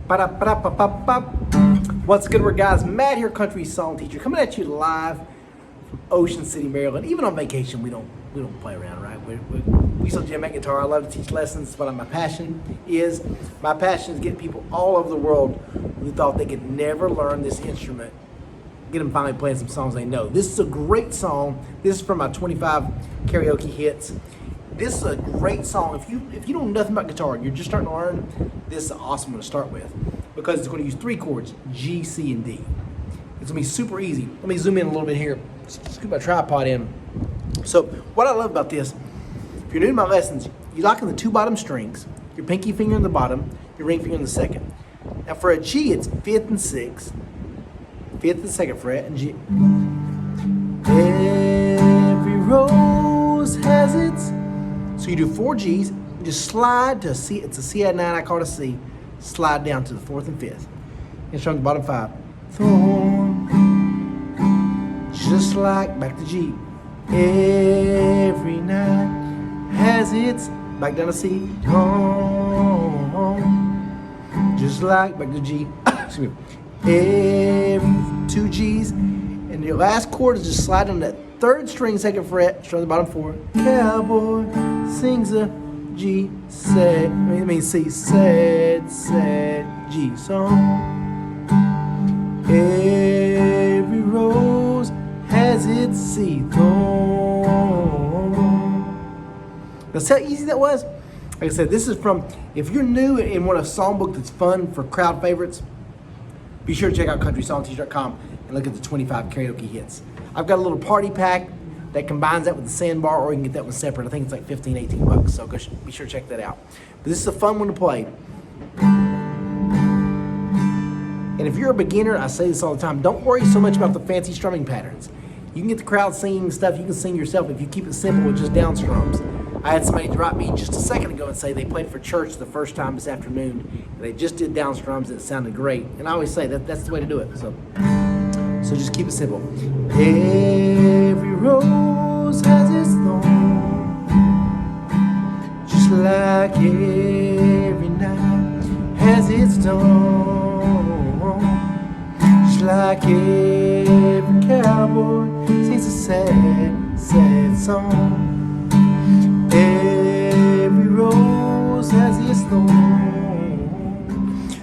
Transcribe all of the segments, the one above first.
Ba-da-ba-da-ba-ba-ba. What's good, guys? Matt here, country song teacher, coming at you live from Ocean City, Maryland. Even on vacation, we don't play around, right? We still jam at guitar. I love to teach lessons. That's what my passion is. My passion is getting people all over the world who thought they could never learn this instrument, get them finally playing some songs they know. This is a great song. This is from my 25 karaoke hits. This is a great song. If you know nothing about guitar and you're just starting to learn, this is an awesome one to start with because it's going to use 3 chords, G, C, and D. It's going to be super easy. Let me zoom in a little bit here. Scoop my tripod in. So what I love about this, if you're new to my lessons, you lock in the 2 bottom strings, your pinky finger in the bottom, your ring finger in the second. Now for a G, it's 5th and 6th, 5th and 2nd fret, and G. Every rose has its. So you do 4 G's, just slide to a C. It's a C add 9, I call it a C. Slide down to the 4th and 5th. And strum the bottom 5. Thorn, just like back to G. Every night has its, back down to C. Just like back to G. Excuse me. Every 2 G's. And your last chord is just slide on that 3rd string, 2nd fret, strum the bottom 4. Cowboy sings a G, said, C, said, G song. Every rose has its C thorn. Now see how easy that was? Like I said, this is from, if you're new and want a songbook that's fun for crowd favorites, be sure to check out CountrySongTeacher.com and look at the 25 karaoke hits. I've got a little party pack that combines that with the Sandbar, or you can get that one separate. I think it's like 15, 18 bucks, so be sure to check that out. But this is a fun one to play. And if you're a beginner, I say this all the time, don't worry so much about the fancy strumming patterns. You can get the crowd singing stuff you can sing yourself if you keep it simple with just down strums. I had somebody drop me just a second ago and say they played for church the first time this afternoon, and they just did down strums and it sounded great. And I always say that's the way to do it. So just keep it simple. Every rose has its thorn, just like every night has its dawn, just like every cowboy sings a sad, sad song. Every rose has its thorn.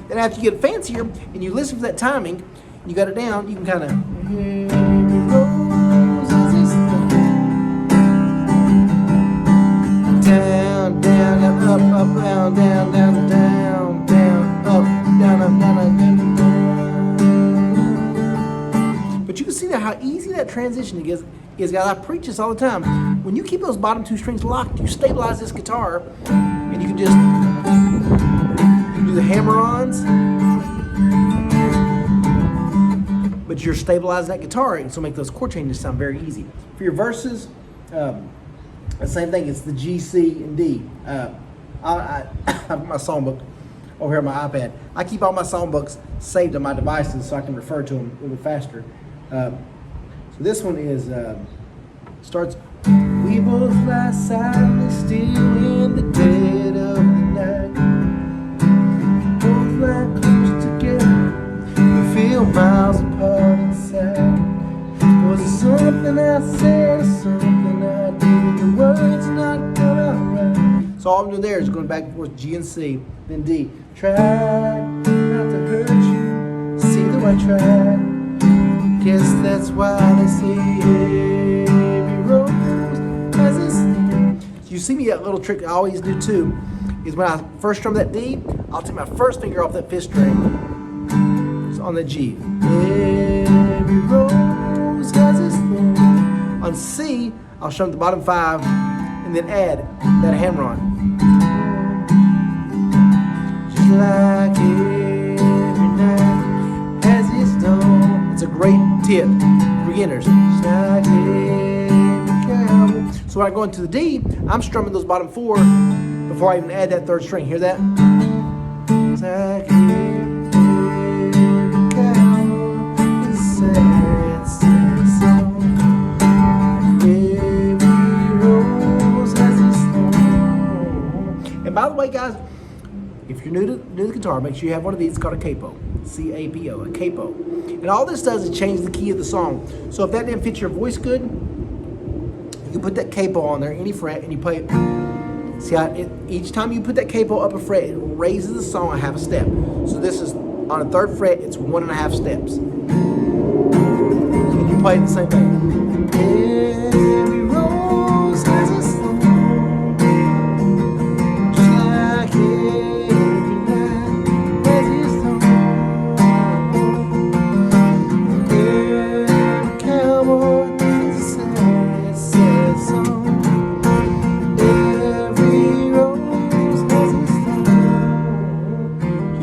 Then after you get fancier and you listen for that timing, and you got it down, you can kind of. Every rose has its thorn. Down, down, up, up, down, down, down, down, down, up, down, up, down, up, down. But you can see now how easy that transition is. Guys, I preach this all the time. When you keep those bottom 2 strings locked, you stabilize this guitar, and you can just do the hammer-ons, but you're stabilizing that guitar, and so make those chord changes sound very easy. For your verses, the same thing. It's the G, C, and D. I've got my songbook over here on my iPad. I keep all my songbooks saved on my devices so I can refer to them a little faster. So this one is starts. We both lie silently still in the dead of the night. Both lie close together. We feel miles apart inside. Was it something I said or something I did? The words not come out right. So all I'm doing there is going back and forth, G and C, then D. Try not to hurt you. See though I tried. Guess that's why they say every rose has its thorn. So you see me, that little trick I always do too, is when I first strum that D, I'll take my first finger off that 5th string. It's on the G. Every rose has its thorn. On C, I'll strum the bottom 5 and then add that hammer on. Just like every night has its dawn. It's a great tip for beginners. So when I go into the D, I'm strumming those bottom 4 before I even add that 3rd string. Hear that? And by the way, guys, if you're you're new to the guitar, make sure you have one of these. It's called a capo, C-A-P-O, a capo. And all this does is change the key of the song. So if that didn't fit your voice good, you put that capo on there, any fret, and you play it. See how each time you put that capo up a fret, it raises the song a half a step. So this is on a 3rd fret, it's 1.5 steps. And you play it the same thing. Every rose has a song, just like every night has its song. Every cowboy has a sad, sad song.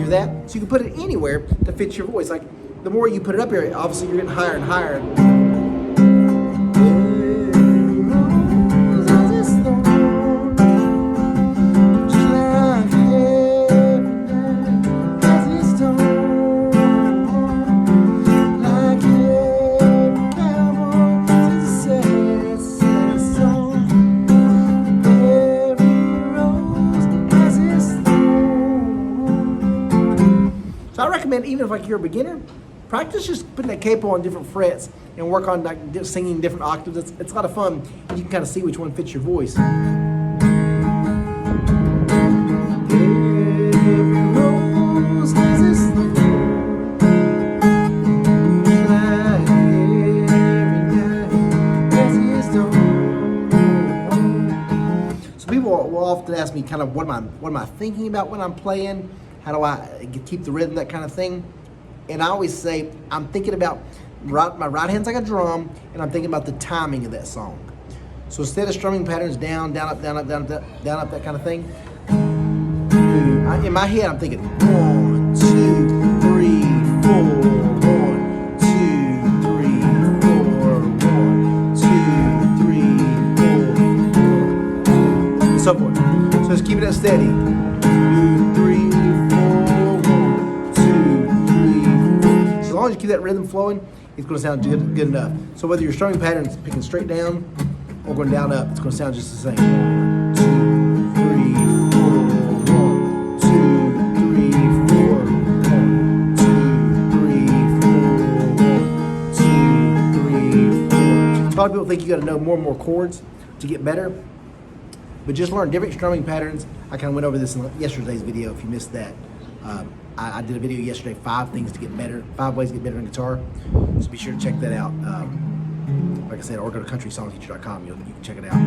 That, so you can put it anywhere that fits your voice. Like the more you put it up here, obviously you're getting higher and higher. So I recommend, even if like you're a beginner, practice just putting that capo on different frets and work on like singing different octaves. It's a lot of fun, and you can kind of see which one fits your voice. So people will often ask me kind of what am I thinking about when I'm playing? How do I keep the rhythm, that kind of thing? And I always say, I'm thinking about, my right hand's like a drum, and I'm thinking about the timing of that song. So instead of strumming patterns down, down, up, down, up, down, up, down, up, that kind of thing, in my head I'm thinking 1, 2, 3, 4, 1, 2, 3, 4, 1, 2, 3, 4, and so forth. So just keeping it steady. 2, 3, 4, 1, 2, 3, 4. So as long as you keep that rhythm flowing, it's going to sound good enough. So whether your strumming pattern is picking straight down or going down up, it's going to sound just the same. 1, 2, 3, 4, 1, 2, 3, 4, 1, 2, 3, 4, 1, 2, 3, 4. A lot of people think you got to know more and more chords to get better, but just learn different strumming patterns. I kind of went over this in yesterday's video. If you missed that, I did a video yesterday, 5 things to get better, 5 ways to get better in guitar. So be sure to check that out. Like I said, or go to CountrySongTeacher.com. You can check it out.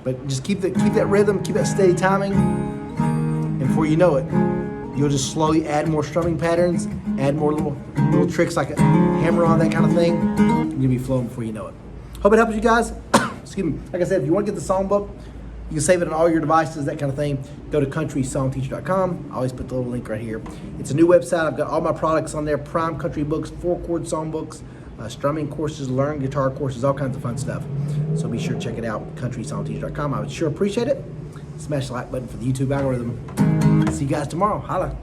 But just keep that rhythm, keep that steady timing, and before you know it, you'll just slowly add more strumming patterns, add more little tricks like a hammer on, that kind of thing, and you'll be flowing before you know it. Hope it helps you guys. Excuse me. Like I said, if you want to get the songbook, you can save it on all your devices, that kind of thing. Go to CountrySongTeacher.com. I always put the little link right here. It's a new website. I've got all my products on there, prime country books, 4-chord songbooks, strumming courses, learn guitar courses, all kinds of fun stuff. So be sure to check it out, CountrySongTeacher.com. I would sure appreciate it. Smash the like button for the YouTube algorithm. See you guys tomorrow. Holla.